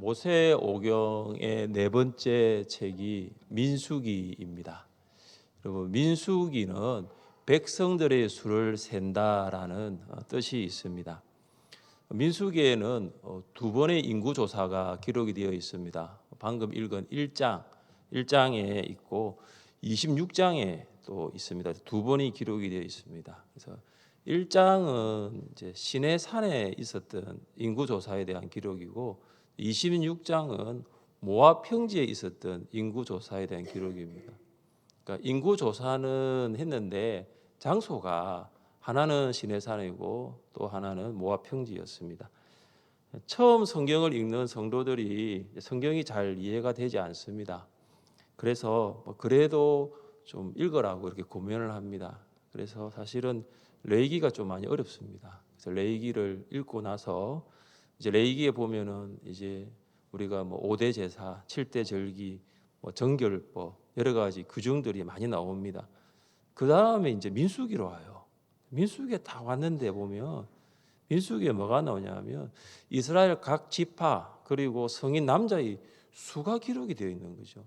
모세오경의 네 번째 책이 민수기입니다. 여러분, 민수기는 백성들의 수를 센다라는 뜻이 있습니다. 민수기에는 두 번의 인구조사가 기록이 되어 있습니다. 방금 읽은 1장에 있고 26장에 또 있습니다. 두 번이 기록이 되어 있습니다. 그래서 1장은 이제 시내 산에 있었던 인구조사에 대한 기록이고 26장은 모압 평지에 있었던 인구조사에 대한 기록입니다. 그러니까 인구조사는 했는데 장소가 하나는 시내산이고 또 하나는 모압 평지였습니다. 처음 성경을 읽는 성도들이 성경이 잘 이해가 되지 않습니다. 그래서 그래도 좀 읽으라고 이렇게 고면을 합니다. 그래서 사실은 레위기가 좀 많이 어렵습니다. 그래서 레위기를 읽고 나서 이제 레위기에 보면은 이제 우리가 뭐 5대 제사, 7대 절기, 뭐 정결법 여러 가지 규정들이 많이 나옵니다. 그 다음에 이제 민수기로 와요. 민수기에 다 왔는데 보면 민수기에 뭐가 나오냐면 이스라엘 각 지파 그리고 성인 남자의 수가 기록이 되어 있는 거죠.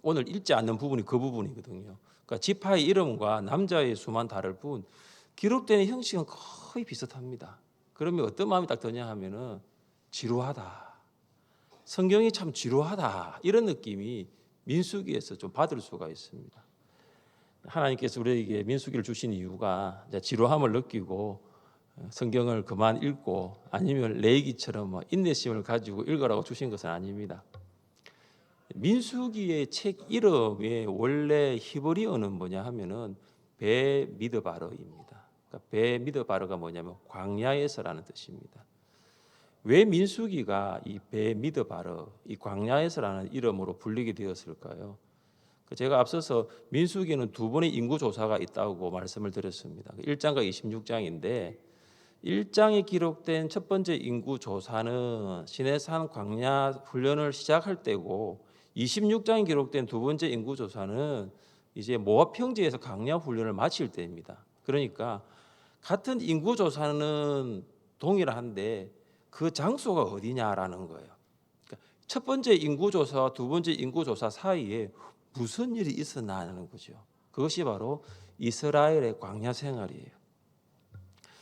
오늘 읽지 않는 부분이 그 부분이거든요. 그러니까 지파의 이름과 남자의 수만 다를 뿐 기록되는 형식은 거의 비슷합니다. 그러면 어떤 마음이 딱 드냐 하면은 지루하다. 성경이 참 지루하다. 이런 느낌이 민수기에서 좀 받을 수가 있습니다. 하나님께서 우리에게 민수기를 주신 이유가 지루함을 느끼고 성경을 그만 읽고 아니면 레위기처럼 인내심을 가지고 읽으라고 주신 것은 아닙니다. 민수기의 책 이름의 원래 히브리어는 뭐냐 하면은 베미드바르입니다. 그러니까 베미드바르가 뭐냐면 광야에서라는 뜻입니다. 왜 민수기가 이 베미드바르, 이 광야에서라는 이름으로 불리게 되었을까요? 제가 앞서서 민수기는 두 번의 인구조사가 있다고 말씀을 드렸습니다. 1장과 26장인데 1장에 기록된 첫 번째 인구조사는 시내산 광야 훈련을 시작할 때고 26장에 기록된 두 번째 인구조사는 이제 모압 평지에서 광야 훈련을 마칠 때입니다. 그러니까 같은 인구조사는 동일한데 그 장소가 어디냐라는 거예요. 그러니까 첫 번째 인구조사와 두 번째 인구조사 사이에 무슨 일이 있었나 하는 거죠. 그것이 바로 이스라엘의 광야 생활이에요.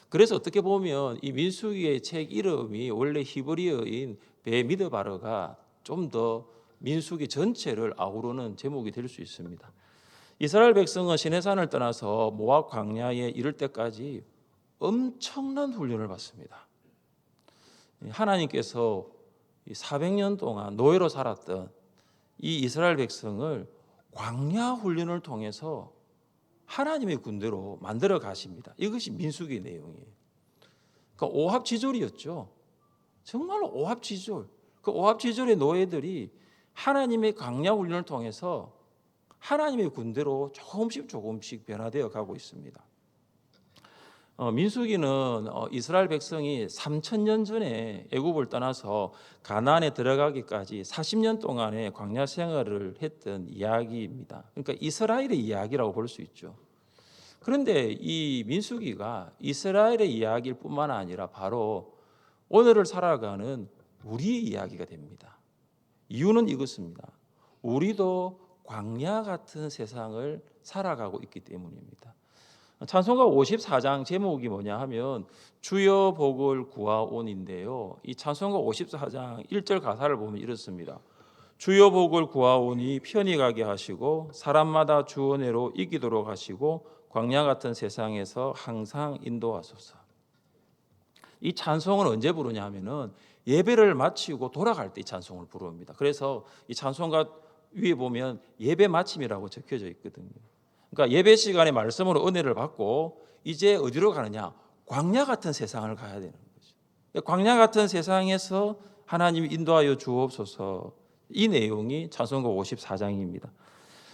그래서 어떻게 보면 이 민수기의 책 이름이 원래 히브리어인 베미드바르가 좀 더 민수기 전체를 아우르는 제목이 될 수 있습니다. 이스라엘 백성은 시내산을 떠나서 모압 광야에 이를 때까지 엄청난 훈련을 받습니다. 하나님께서 400년 동안 노예로 살았던 이 이스라엘 백성을 광야 훈련을 통해서 하나님의 군대로 만들어 가십니다. 이것이 민수기의 내용이에요. 그러니까 오합지졸이었죠. 정말로 오합지졸. 그 오합지졸의 노예들이 하나님의 광야 훈련을 통해서 하나님의 군대로 조금씩 변화되어 가고 있습니다. 민수기는 이스라엘 백성이 3,000년 전에 애굽을 떠나서 가나안에 들어가기까지 40년 동안의 광야 생활을 했던 이야기입니다. 그러니까 이스라엘의 이야기라고 볼 수 있죠. 그런데 이 민수기가 이스라엘의 이야기일 뿐만 아니라 바로 오늘을 살아가는 우리의 이야기가 됩니다. 이유는 이것입니다. 우리도 광야 같은 세상을 살아가고 있기 때문입니다. 찬송가 54장 제목이 뭐냐 하면 주여 복을 구하온인데요. 이 찬송가 54장 1절 가사를 보면 이렇습니다. 주여 복을 구하오니 편히 가게 하시고 사람마다 주 은혜로 이기도록 하시고 광야 같은 세상에서 항상 인도하소서. 이 찬송은 언제 부르냐 하면은 예배를 마치고 돌아갈 때 이 찬송을 부릅니다. 그래서 이 찬송가 위에 보면 예배 마침이라고 적혀져 있거든요. 그러니까 예배 시간에 말씀으로 은혜를 받고 이제 어디로 가느냐? 광야 같은 세상을 가야 되는 거죠. 광야 같은 세상에서 하나님이 인도하여 주옵소서. 이 내용이 찬송가 54장입니다.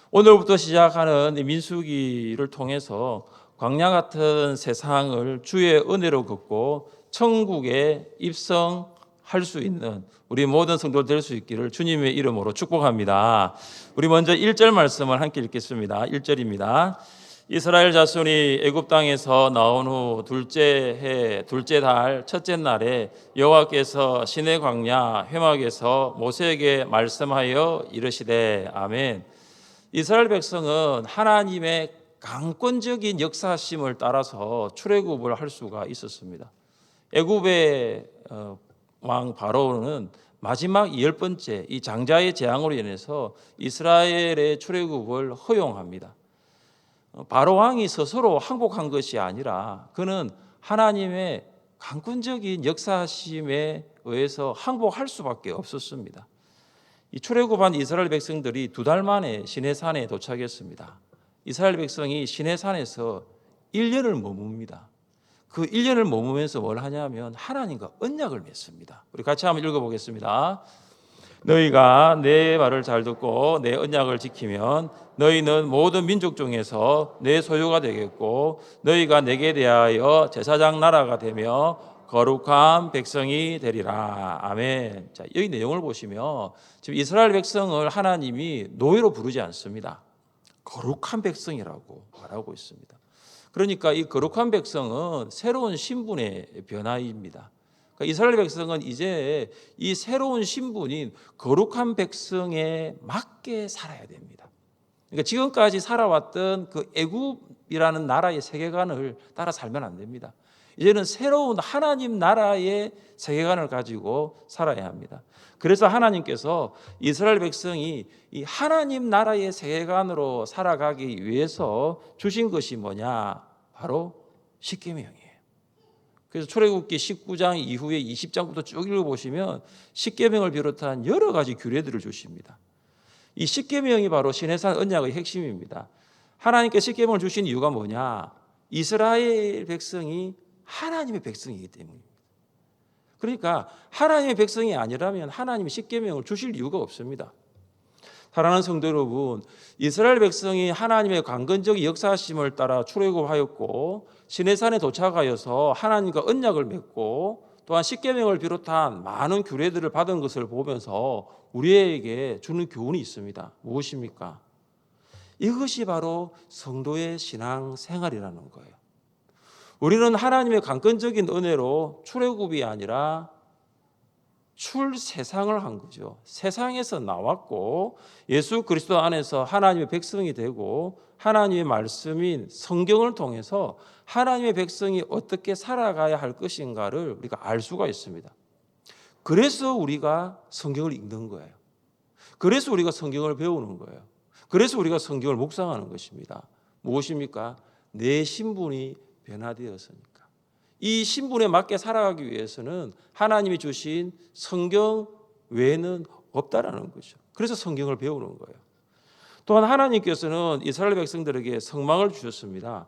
오늘부터 시작하는 민수기를 통해서 광야 같은 세상을 주의 은혜로 걷고 천국에 입성할 수 있는 우리 모든 성도들 될 수 있기를 주님의 이름으로 축복합니다. 우리 먼저 1절 말씀을 함께 읽겠습니다. 1절입니다. 이스라엘 자손이 애굽 땅에서 나온 후 둘째 해 둘째 달 첫째 날에 여호와께서 시내 광야 회막에서 모세에게 말씀하여 이르시되 아멘. 이스라엘 백성은 하나님의 강권적인 역사심을 따라서 출애굽을 할 수가 있었습니다. 애굽의 왕 바로는 마지막 10번째 이 장자의 재앙으로 인해서 이스라엘의 출애굽을 허용합니다. 바로 왕이 스스로 항복한 것이 아니라 그는 하나님의 강권적인 역사심에 의해서 항복할 수밖에 없었습니다. 이 출애굽한 이스라엘 백성들이 2달 만에 시내산에 도착했습니다. 이스라엘 백성이 시내산에서 1년을 머뭅니다. 그 1년을 머무면서 뭘 하냐면 하나님과 언약을 맺습니다. 우리 같이 한번 읽어보겠습니다. 너희가 내 말을 잘 듣고 내 언약을 지키면 너희는 모든 민족 중에서 내 소유가 되겠고 너희가 내게 대하여 제사장 나라가 되며 거룩한 백성이 되리라. 아멘. 자, 여기 내용을 보시면 지금 이스라엘 백성을 하나님이 노예로 부르지 않습니다. 거룩한 백성이라고 말하고 있습니다. 그러니까 이 거룩한 백성은 새로운 신분의 변화입니다. 그러니까 이스라엘 백성은 이제 이 새로운 신분인 거룩한 백성에 맞게 살아야 됩니다. 그러니까 지금까지 살아왔던 그 애굽이라는 나라의 세계관을 따라 살면 안 됩니다. 이제는 새로운 하나님 나라의 세계관을 가지고 살아야 합니다. 그래서 하나님께서 이스라엘 백성이 이 하나님 나라의 세계관으로 살아가기 위해서 주신 것이 뭐냐? 바로 십계명이에요. 그래서 출애굽기 19장 이후에 20장부터 쭉 읽어보시면 십계명을 비롯한 여러 가지 규례들을 주십니다. 이 십계명이 바로 시내산 언약의 핵심입니다. 하나님께 십계명을 주신 이유가 뭐냐? 이스라엘 백성이 하나님의 백성이기 때문입니다. 그러니까 하나님의 백성이 아니라면 하나님이 십계명을 주실 이유가 없습니다. 사랑하는 성도 여러분, 이스라엘 백성이 하나님의 강건적 역사심을 따라 출애굽하였고 시내산에 도착하여서 하나님과 언약을 맺고 또한 십계명을 비롯한 많은 규례들을 받은 것을 보면서 우리에게 주는 교훈이 있습니다. 무엇입니까? 이것이 바로 성도의 신앙 생활이라는 거예요. 우리는 하나님의 강권적인 은혜로 출애굽이 아니라 출세상을 한 거죠. 세상에서 나왔고 예수 그리스도 안에서 하나님의 백성이 되고 하나님의 말씀인 성경을 통해서 하나님의 백성이 어떻게 살아가야 할 것인가를 우리가 알 수가 있습니다. 그래서 우리가 성경을 읽는 거예요. 그래서 우리가 성경을 배우는 거예요. 그래서 우리가 성경을 묵상하는 것입니다. 무엇입니까? 내 신분이 변화되었으니까. 이 신분에 맞게 살아가기 위해서는 하나님이 주신 성경 외에는 없다라는 거죠. 그래서 성경을 배우는 거예요. 또한 하나님께서는 이스라엘 백성들에게 성막을 주셨습니다.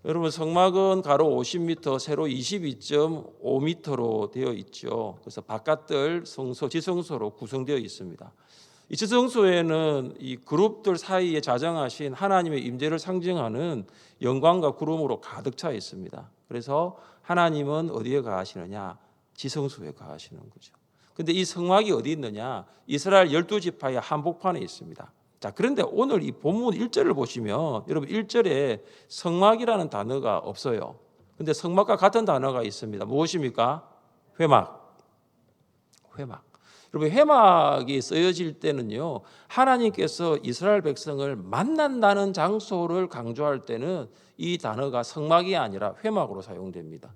여러분, 성막은 가로 50m, 세로 22.5m로 되어 있죠. 그래서 바깥들 성소, 지성소로 구성되어 있습니다. 이 지성소에는 이 그룹들 사이에 자정하신 하나님의 임재를 상징하는 영광과 구름으로 가득 차 있습니다. 그래서 하나님은 어디에 거하시느냐? 지성소에 거하시는 거죠. 근데 이 성막이 어디 있느냐? 이스라엘 12지파의 한복판에 있습니다. 자, 그런데 오늘 이 본문 1절을 보시면 여러분 1절에 성막이라는 단어가 없어요. 근데 성막과 같은 단어가 있습니다. 무엇입니까? 회막. 회막. 여러분, 회막이 쓰여질 때는요, 하나님께서 이스라엘 백성을 만난다는 장소를 강조할 때는 이 단어가 성막이 아니라 회막으로 사용됩니다.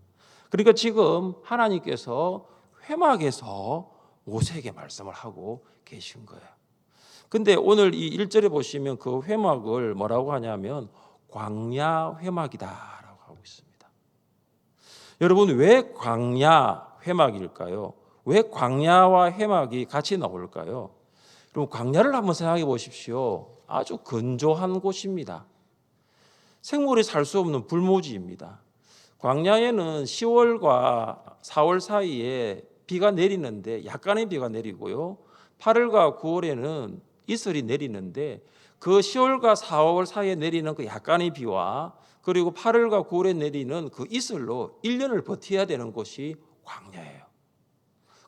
그러니까 지금 하나님께서 회막에서 모세에게 말씀을 하고 계신 거예요. 근데 오늘 이 1절에 보시면 그 회막을 뭐라고 하냐면 광야 회막이다라고 하고 있습니다. 여러분, 왜 광야 회막일까요? 왜 광야와 회막이 같이 나올까요? 그럼 광야를 한번 생각해 보십시오. 아주 건조한 곳입니다. 생물이 살 수 없는 불모지입니다. 광야에는 10월과 4월 사이에 비가 내리는데 약간의 비가 내리고요. 8월과 9월에는 이슬이 내리는데 그 10월과 4월 사이에 내리는 그 약간의 비와 그리고 8월과 9월에 내리는 그 이슬로 1년을 버텨야 되는 곳이 광야예요.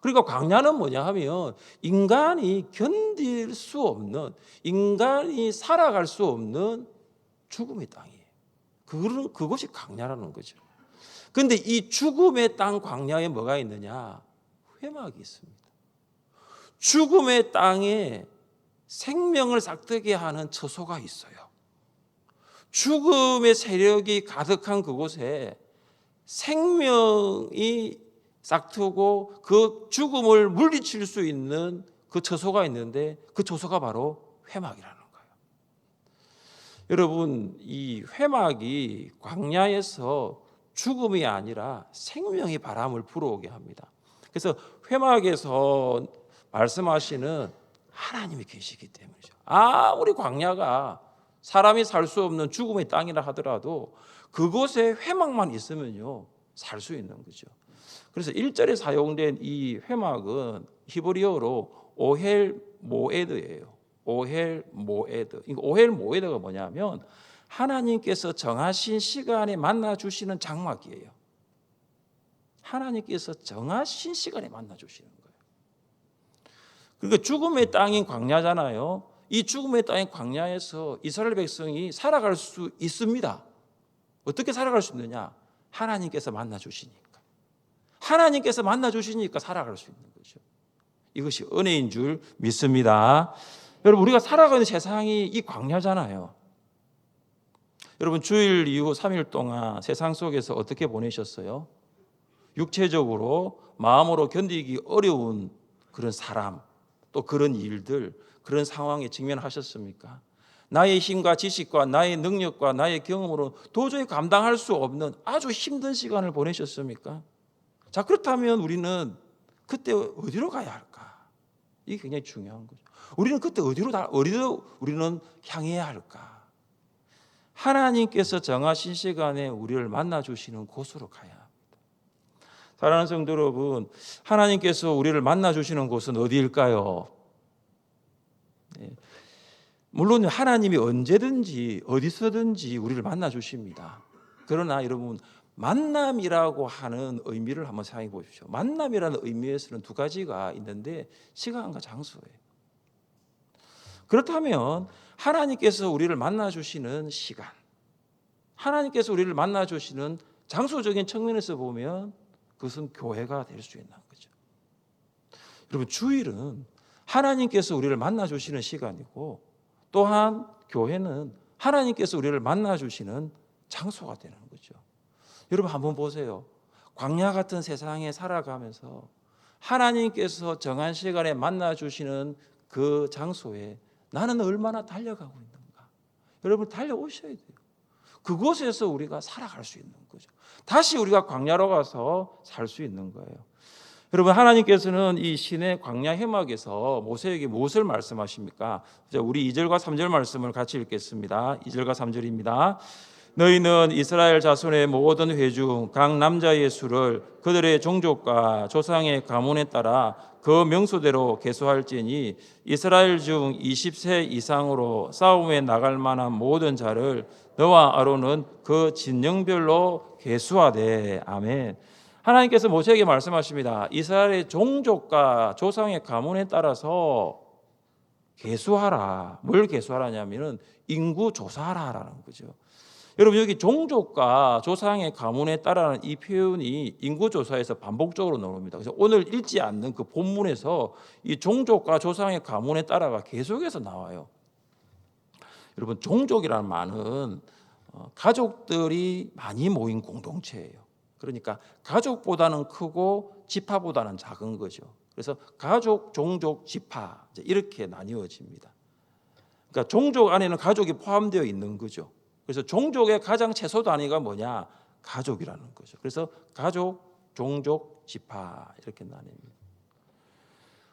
그러니까 광야는 뭐냐 하면 인간이 견딜 수 없는, 인간이 살아갈 수 없는 죽음의 땅이에요. 그것이 광야라는 거죠. 그런데 이 죽음의 땅 광야에 뭐가 있느냐? 회막이 있습니다. 죽음의 땅에 생명을 싹트게 하는 처소가 있어요. 죽음의 세력이 가득한 그곳에 생명이 싹트고 그 죽음을 물리칠 수 있는 그 처소가 있는데 그 처소가 바로 회막이라는 거예요. 여러분, 이 회막이 광야에서 죽음이 아니라 생명의 바람을 불어오게 합니다. 그래서 회막에서 말씀하시는 하나님이 계시기 때문이죠. 아무리 광야가 사람이 살 수 없는 죽음의 땅이라 하더라도 그곳에 회막만 있으면요 살 수 있는 거죠. 그래서 1절에 사용된 이 회막은 히브리어로 오헬 모에드예요. 오헬 모에드. 오헬 모에드가 뭐냐면 하나님께서 정하신 시간에 만나 주시는 장막이에요. 하나님께서 정하신 시간에 만나 주시는 거예요. 그러니까 죽음의 땅인 광야잖아요. 이 죽음의 땅인 광야에서 이스라엘 백성이 살아갈 수 있습니다. 어떻게 살아갈 수 있느냐? 하나님께서 만나 주시니까. 하나님께서 만나 주시니까 살아갈 수 있는 거죠. 이것이 은혜인 줄 믿습니다. 여러분, 우리가 살아가는 세상이 이 광야잖아요. 여러분, 주일 이후 3일 동안 세상 속에서 어떻게 보내셨어요? 육체적으로 마음으로 견디기 어려운 그런 사람, 또 그런 일들, 그런 상황에 직면하셨습니까? 나의 힘과 지식과 나의 능력과 나의 경험으로 도저히 감당할 수 없는 아주 힘든 시간을 보내셨습니까? 자, 그렇다면 우리는 그때 어디로 가야 할까? 이게 굉장히 중요한 거죠. 우리는 그때 어디로 우리는 향해야 할까? 하나님께서 정하신 시간에 우리를 만나 주시는 곳으로 가야 합니다. 사랑하는 성도 여러분, 하나님께서 우리를 만나 주시는 곳은 어디일까요? 네. 물론 하나님이 언제든지 어디서든지 우리를 만나 주십니다. 그러나 여러분, 만남이라고 하는 의미를 한번 생각해 보십시오. 만남이라는 의미에서는 두 가지가 있는데 시간과 장소예요. 그렇다면 하나님께서 우리를 만나 주시는 시간, 하나님께서 우리를 만나 주시는 장소적인 측면에서 보면 그것은 교회가 될 수 있는 거죠. 여러분, 주일은 하나님께서 우리를 만나 주시는 시간이고 또한 교회는 하나님께서 우리를 만나 주시는 장소가 되는 거죠. 여러분, 한번 보세요. 광야 같은 세상에 살아가면서 하나님께서 정한 시간에 만나 주시는 그 장소에 나는 얼마나 달려가고 있는가? 여러분, 달려오셔야 돼요. 그곳에서 우리가 살아갈 수 있는 거죠. 다시 우리가 광야로 가서 살 수 있는 거예요. 여러분, 하나님께서는 이 시내 광야 회막에서 모세에게 무엇을 말씀하십니까? 우리 2절과 3절 말씀을 같이 읽겠습니다. 2절과 3절입니다. 너희는 이스라엘 자손의 모든 회중 각 남자의 수를 그들의 종족과 조상의 가문에 따라 그 명수대로 계수할지니 이스라엘 중 20세 이상으로 싸움에 나갈 만한 모든 자를 너와 아론은 그 진영별로 계수하되. 아멘. 하나님께서 모세에게 말씀하십니다. 이스라엘의 종족과 조상의 가문에 따라서 계수하라. 뭘 계수하라냐면은 인구 조사하라라는 거죠. 여러분, 여기 종족과 조상의 가문에 따라는 이 표현이 인구조사에서 반복적으로 나옵니다. 그래서 오늘 읽지 않는 그 본문에서 이 종족과 조상의 가문에 따라가 계속해서 나와요. 여러분, 종족이라는 말은 가족들이 많이 모인 공동체예요. 그러니까 가족보다는 크고 지파보다는 작은 거죠. 그래서 가족, 종족, 지파 이렇게 나뉘어집니다. 그러니까 종족 안에는 가족이 포함되어 있는 거죠. 그래서 종족의 가장 최소 단위가 뭐냐? 가족이라는 거죠. 그래서 가족, 종족, 지파 이렇게 나뉩니다.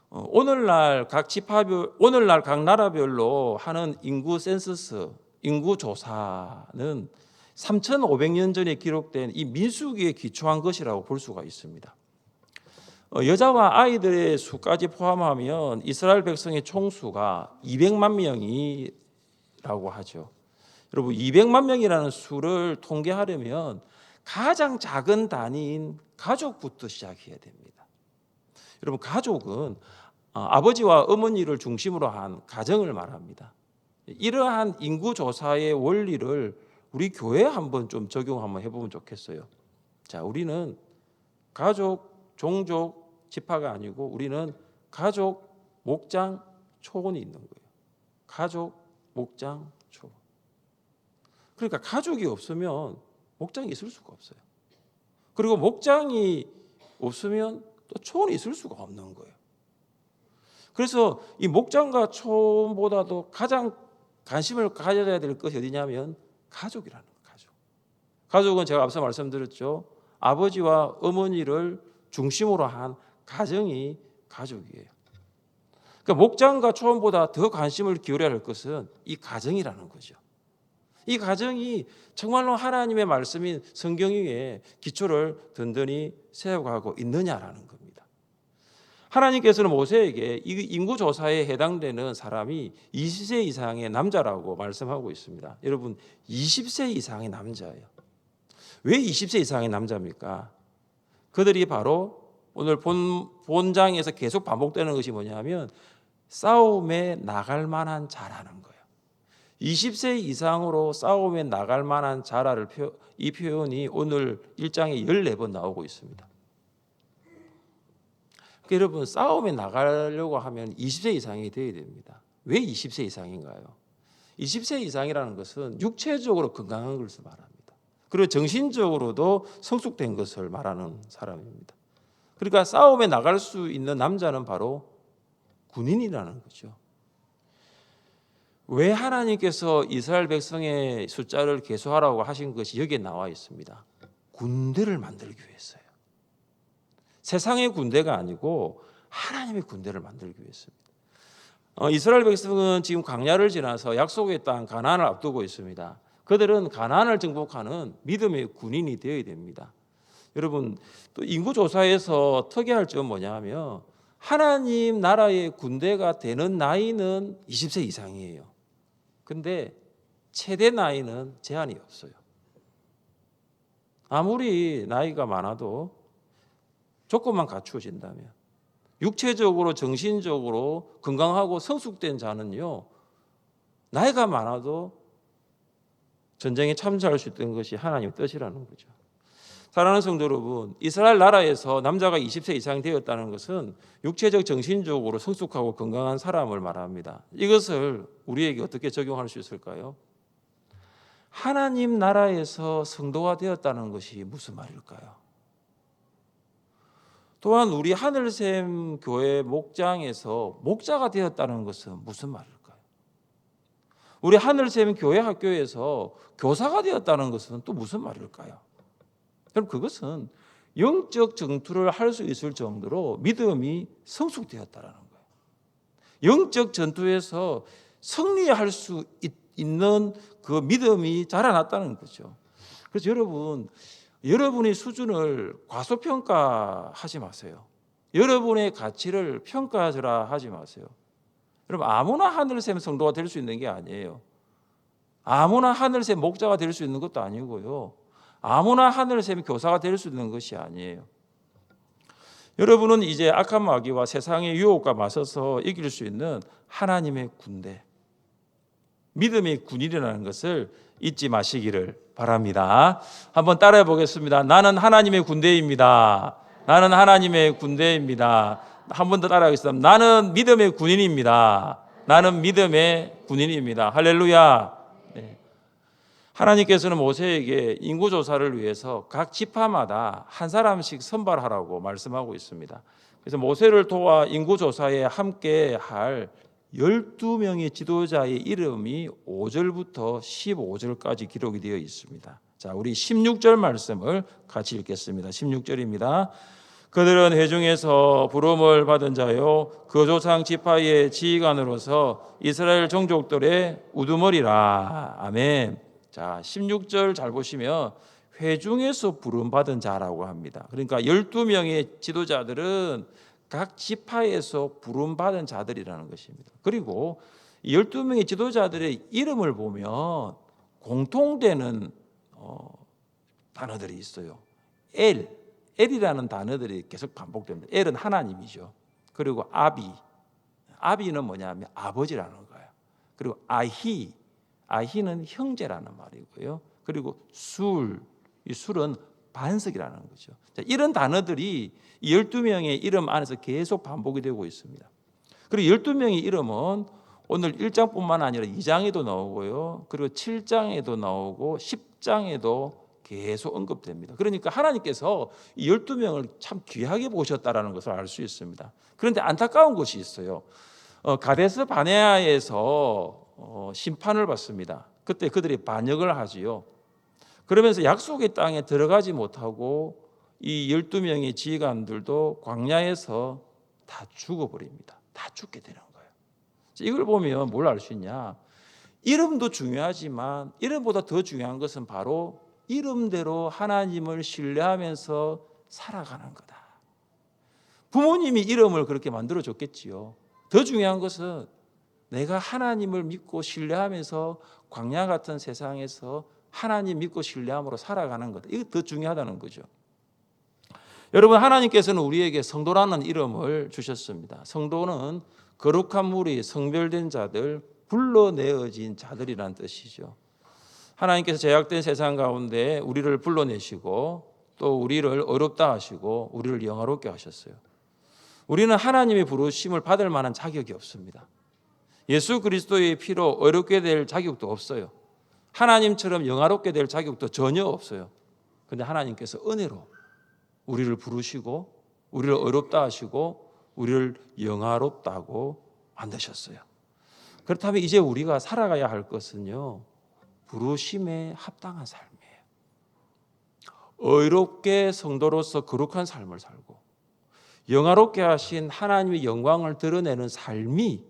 오늘날 각 나라별로 하는 인구 센서스, 인구 조사는 3,500년 전에 기록된 이 민수기에 기초한 것이라고 볼 수가 있습니다. 여자와 아이들의 수까지 포함하면 이스라엘 백성의 총수가 200만 명이라고 하죠. 여러분, 200만 명이라는 수를 통계하려면 가장 작은 단위인 가족부터 시작해야 됩니다. 여러분, 가족은 아버지와 어머니를 중심으로 한 가정을 말합니다. 이러한 인구조사의 원리를 우리 교회에 한번 좀 적용 한번 해보면 좋겠어요. 자, 우리는 가족, 종족, 지파가 아니고 우리는 가족, 목장, 초원이 있는 거예요. 가족, 목장, 초원. 그러니까 가족이 없으면 목장이 있을 수가 없어요. 그리고 목장이 없으면 또 초원이 있을 수가 없는 거예요. 그래서 이 목장과 초원보다도 가장 관심을 가져야 될 것이 어디냐면 가족이라는 거예요. 가족은 제가 앞서 말씀드렸죠. 아버지와 어머니를 중심으로 한 가정이 가족이에요. 그러니까 목장과 초원보다 더 관심을 기울여야 할 것은 이 가정이라는 거죠. 이 가정이 정말로 하나님의 말씀인 성경 위에 기초를 든든히 세워가고 있느냐라는 겁니다. 하나님께서는 모세에게 이 인구조사에 해당되는 사람이 20세 이상의 남자라고 말씀하고 있습니다. 여러분, 20세 이상의 남자예요. 왜 20세 이상의 남자입니까? 그들이 바로 오늘 본장에서 계속 반복되는 것이 뭐냐면 싸움에 나갈 만한 자라는 거예요. 20세 이상으로 싸움에 나갈 만한 자라를 이 표현이 오늘 1장에 14번 나오고 있습니다. 그러니까 여러분, 싸움에 나가려고 하면 20세 이상이 되어야 됩니다. 왜 20세 이상인가요? 20세 이상이라는 것은 육체적으로 건강한 것을 말합니다. 그리고 정신적으로도 성숙된 것을 말하는 사람입니다. 그러니까 싸움에 나갈 수 있는 남자는 바로 군인이라는 거죠. 왜 하나님께서 이스라엘 백성의 숫자를 계수하라고 하신 것이 여기에 나와 있습니다. 군대를 만들기 위해서요. 세상의 군대가 아니고 하나님의 군대를 만들기 위해서입니다. 이스라엘 백성은 지금 광야를 지나서 약속의 땅 가나안을 앞두고 있습니다. 그들은 가나안을 정복하는 믿음의 군인이 되어야 됩니다. 여러분, 또 인구조사에서 특이할 점은 뭐냐면 하나님 나라의 군대가 되는 나이는 20세 이상이에요. 근데 최대 나이는 제한이 없어요. 아무리 나이가 많아도 조건만 갖추어진다면, 육체적으로 정신적으로 건강하고 성숙된 자는요, 나이가 많아도 전쟁에 참여할 수 있던 것이 하나님의 뜻이라는 거죠. 사랑하는 성도 여러분, 이스라엘 나라에서 남자가 20세 이상 되었다는 것은 육체적 정신적으로 성숙하고 건강한 사람을 말합니다. 이것을 우리에게 어떻게 적용할 수 있을까요? 하나님 나라에서 성도가 되었다는 것이 무슨 말일까요? 또한 우리 하늘샘 교회 목장에서 목자가 되었다는 것은 무슨 말일까요? 우리 하늘샘 교회 학교에서 교사가 되었다는 것은 또 무슨 말일까요? 그럼 그것은 영적 전투를 할 수 있을 정도로 믿음이 성숙되었다는 거예요. 영적 전투에서 승리할 수 있는 그 믿음이 자라났다는 거죠. 그래서 여러분의 수준을 과소평가하지 마세요. 여러분의 가치를 평가하라 하지 마세요. 여러분, 아무나 하늘샘 성도가 될 수 있는 게 아니에요. 아무나 하늘샘 목자가 될 수 있는 것도 아니고요. 아무나 하늘샘 교사가 될 수 있는 것이 아니에요. 여러분은 이제 악한 마귀와 세상의 유혹과 맞서서 이길 수 있는 하나님의 군대, 믿음의 군인이라는 것을 잊지 마시기를 바랍니다. 한번 따라해 보겠습니다. 나는 하나님의 군대입니다. 나는 하나님의 군대입니다. 한 번 더 따라하겠습니다. 나는 믿음의 군인입니다. 나는 믿음의 군인입니다. 할렐루야. 네. 하나님께서는 모세에게 인구조사를 위해서 각 지파마다 한 사람씩 선발하라고 말씀하고 있습니다. 그래서 모세를 도와 인구조사에 함께 할 12명의 지도자의 이름이 5절부터 15절까지 기록이 되어 있습니다. 자, 우리 16절 말씀을 같이 읽겠습니다. 16절입니다. 그들은 회중에서 부름을 받은 자요 그 조상 지파의 지휘관으로서 이스라엘 종족들의 우두머리라. 아멘. 자, 16절 잘 보시면 회중에서 부름받은 자라고 합니다. 그러니까 12명의 지도자들은 각 지파에서 부름받은 자들이라는 것입니다. 그리고 12명의 지도자들의 이름을 보면 공통되는 단어들이 있어요. 엘이라는 단어들이 계속 반복됩니다. 엘은 하나님이죠. 그리고 아비는 뭐냐면 아버지라는 거예요. 그리고 아히는 형제라는 말이고요. 그리고 술, 이 술은 반석이라는 거죠. 자, 이런 단어들이 이 12명의 이름 안에서 계속 반복이 되고 있습니다. 그리고 12명의 이름은 오늘 1장뿐만 아니라 2장에도 나오고요. 그리고 7장에도 나오고 10장에도 계속 언급됩니다. 그러니까 하나님께서 이 12명을 참 귀하게 보셨다라는 것을 알 수 있습니다. 그런데 안타까운 것이 있어요. 가데스 바네아에서 심판을 받습니다. 그때 그들이 반역을 하지요. 그러면서 약속의 땅에 들어가지 못하고 이 12명의 지휘관들도 광야에서 다 죽어버립니다. 다 죽게 되는 거예요. 이걸 보면 뭘 알 수 있냐? 이름도 중요하지만 이름보다 더 중요한 것은 바로 이름대로 하나님을 신뢰하면서 살아가는 거다. 부모님이 이름을 그렇게 만들어줬겠지요. 더 중요한 것은 내가 하나님을 믿고 신뢰하면서 광야 같은 세상에서 하나님 믿고 신뢰함으로 살아가는 것, 이거 더 중요하다는 거죠. 여러분, 하나님께서는 우리에게 성도라는 이름을 주셨습니다. 성도는 거룩한 무리, 성별된 자들, 불러내어진 자들이란 뜻이죠. 하나님께서 제약된 세상 가운데 우리를 불러내시고 또 우리를 어렵다 하시고 우리를 영화롭게 하셨어요. 우리는 하나님의 부르심을 받을 만한 자격이 없습니다. 예수 그리스도의 피로 어렵게 될 자격도 없어요. 하나님처럼 영화롭게 될 자격도 전혀 없어요. 그런데 하나님께서 은혜로 우리를 부르시고 우리를 어렵다 하시고 우리를 영화롭다고 만드셨어요. 그렇다면 이제 우리가 살아가야 할 것은요, 부르심에 합당한 삶이에요. 의롭게 성도로서 거룩한 삶을 살고 영화롭게 하신 하나님의 영광을 드러내는 삶이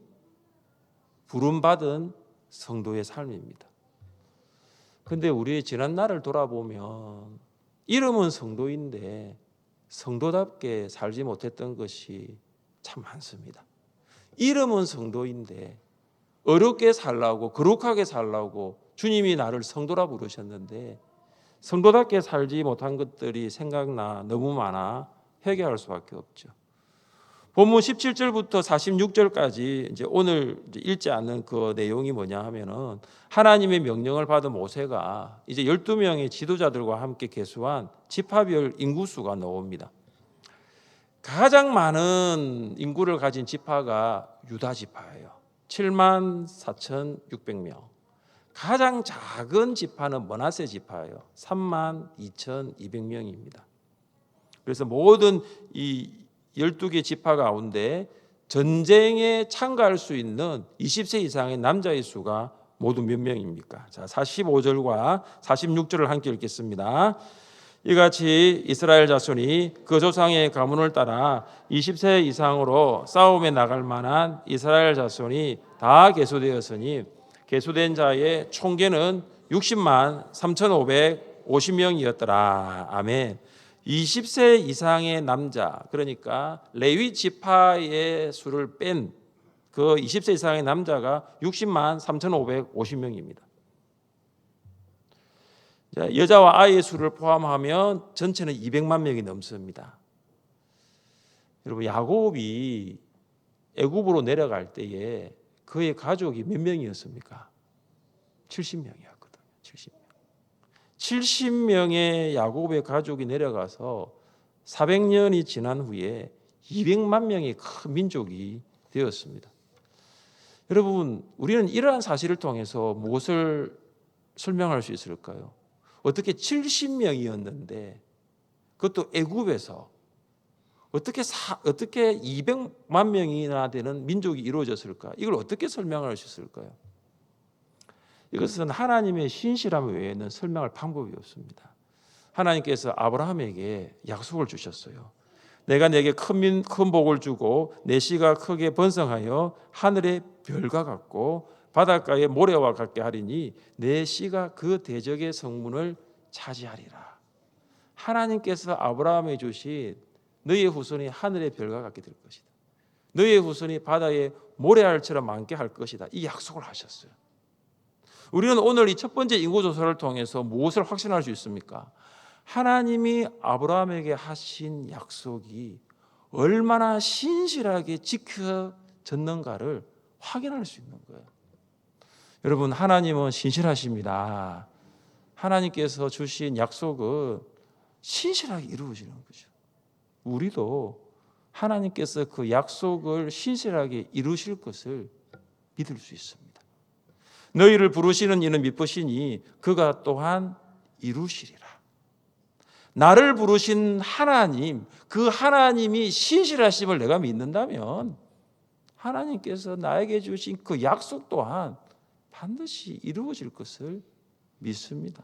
부름받은 성도의 삶입니다. 그런데 우리의 지난 날을 돌아보면 이름은 성도인데 성도답게 살지 못했던 것이 참 많습니다. 이름은 성도인데 어렵게 살라고 거룩하게 살라고 주님이 나를 성도라 부르셨는데 성도답게 살지 못한 것들이 생각나 너무 많아 회개할 수밖에 없죠. 본문 17절부터 46절까지 이제 오늘 읽지 않는 그 내용이 뭐냐 하면은 하나님의 명령을 받은 모세가 이제 12명의 지도자들과 함께 계수한 지파별 인구수가 나옵니다. 가장 많은 인구를 가진 지파가 유다 지파예요. 74,600명. 가장 작은 지파는 므낫세 지파예요. 32,200명입니다. 그래서 모든 이 12개 지파 가운데 전쟁에 참가할 수 있는 20세 이상의 남자의 수가 모두 몇 명입니까? 자, 45절과 46절을 함께 읽겠습니다. 이같이 이스라엘 자손이 그 조상의 가문을 따라 20세 이상으로 싸움에 나갈 만한 이스라엘 자손이 다 계수되었으니 계수된 자의 총계는 60만 3,550명이었더라. 아멘. 20세 이상의 남자, 그러니까 레위 지파의 수를 뺀 그 20세 이상의 남자가 60만 3,550명입니다. 여자와 아이의 수를 포함하면 전체는 200만 명이 넘습니다. 여러분, 야곱이 애굽으로 내려갈 때에 그의 가족이 몇 명이었습니까? 70명이었거든요. 70명의 야곱의 가족이 내려가서 400년이 지난 후에 200만 명의 큰 민족이 되었습니다. 여러분, 우리는 이러한 사실을 통해서 무엇을 설명할 수 있을까요? 어떻게 70명이었는데 그것도 애굽에서 어떻게 200만 명이나 되는 민족이 이루어졌을까? 이걸 어떻게 설명할 수 있을까요? 이것은 하나님의 신실함 외에는 설명할 방법이 없습니다. 하나님께서 아브라함에게 약속을 주셨어요. 내가 내게 큰 복을 주고 내 씨가 크게 번성하여 하늘의 별과 같고 바닷가의 모래와 같게 하리니 내 씨가 그 대적의 성문을 차지하리라. 하나님께서 아브라함에 주신 너의 후손이 하늘의 별과 같게 될 것이다. 너의 후손이 바다의 모래알처럼 많게 할 것이다. 이 약속을 하셨어요. 우리는 오늘 이 첫 번째 인구조사를 통해서 무엇을 확신할 수 있습니까? 하나님이 아브라함에게 하신 약속이 얼마나 신실하게 지켜졌는가를 확인할 수 있는 거예요. 여러분, 하나님은 신실하십니다. 하나님께서 주신 약속은 신실하게 이루어지는 거죠. 우리도 하나님께서 그 약속을 신실하게 이루실 것을 믿을 수 있습니다. 너희를 부르시는 이는 미쁘시니 그가 또한 이루시리라. 나를 부르신 하나님, 그 하나님이 신실하심을 내가 믿는다면 하나님께서 나에게 주신 그 약속 또한 반드시 이루어질 것을 믿습니다.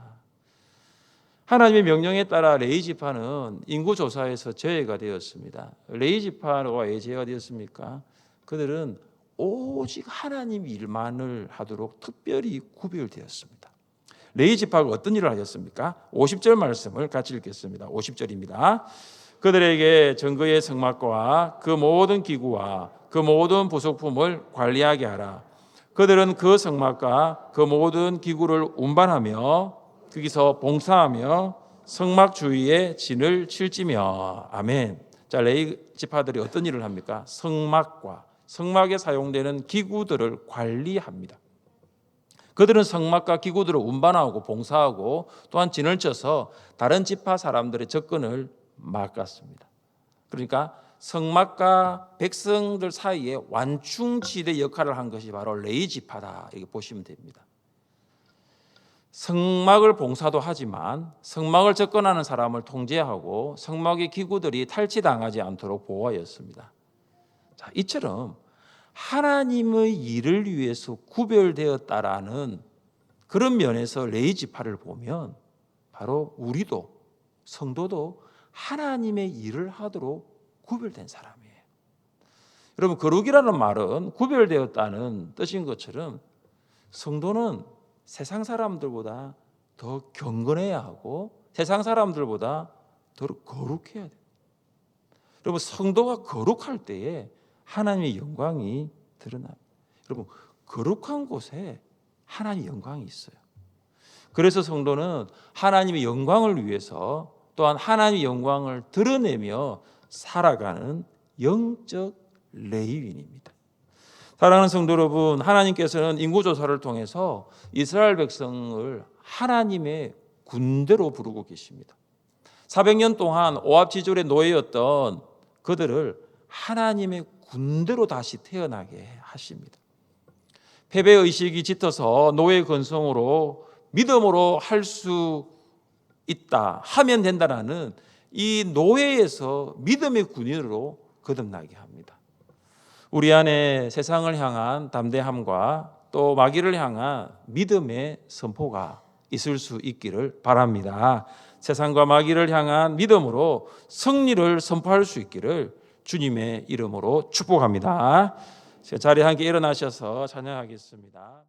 하나님의 명령에 따라 레위 지파는 인구 조사에서 제외가 되었습니다. 레위 지파가 왜 제외가 되었습니까? 그들은 오직 하나님 일만을 하도록 특별히 구별되었습니다. 레위 지파가 어떤 일을 하셨습니까? 50절 말씀을 같이 읽겠습니다. 50절입니다. 그들에게 정거의 성막과 그 모든 기구와 그 모든 부속품을 관리하게 하라. 그들은 그 성막과 그 모든 기구를 운반하며 거기서 봉사하며 성막 주위에 진을 칠지며. 아멘. 자, 레위 지파들이 어떤 일을 합니까? 성막과 성막에 사용되는 기구들을 관리합니다. 그들은 성막과 기구들을 운반하고 봉사하고 또한 진을 쳐서 다른 지파 사람들의 접근을 막았습니다. 그러니까 성막과 백성들 사이에 완충지대 역할을 한 것이 바로 레위 지파다 이렇게 보시면 됩니다. 성막을 봉사도 하지만 성막을 접근하는 사람을 통제하고 성막의 기구들이 탈취당하지 않도록 보호하였습니다. 자, 이처럼 하나님의 일을 위해서 구별되었다라는 그런 면에서 레위 지파를 보면 바로 우리도 성도도 하나님의 일을 하도록 구별된 사람이에요. 여러분, 거룩이라는 말은 구별되었다는 뜻인 것처럼 성도는 세상 사람들보다 더 경건해야 하고 세상 사람들보다 더 거룩해야 돼요. 여러분, 성도가 거룩할 때에 하나님의 영광이 드러납니다. 여러분, 거룩한 곳에 하나님의 영광이 있어요. 그래서 성도는 하나님의 영광을 위해서 또한 하나님의 영광을 드러내며 살아가는 영적 레위인입니다. 사랑하는 성도 여러분, 하나님께서는 인구조사를 통해서 이스라엘 백성을 하나님의 군대로 부르고 계십니다. 400년 동안 오합지졸의 노예였던 그들을 하나님의 군대로 다시 태어나게 하십니다. 패배의식이 짙어서 노예 근성으로 믿음으로 할 수 있다, 하면 된다라는 이 노예에서 믿음의 군인으로 거듭나게 합니다. 우리 안에 세상을 향한 담대함과 또 마귀를 향한 믿음의 선포가 있을 수 있기를 바랍니다. 세상과 마귀를 향한 믿음으로 승리를 선포할 수 있기를 주님의 이름으로 축복합니다. 자리에 함께 일어나셔서 찬양하겠습니다.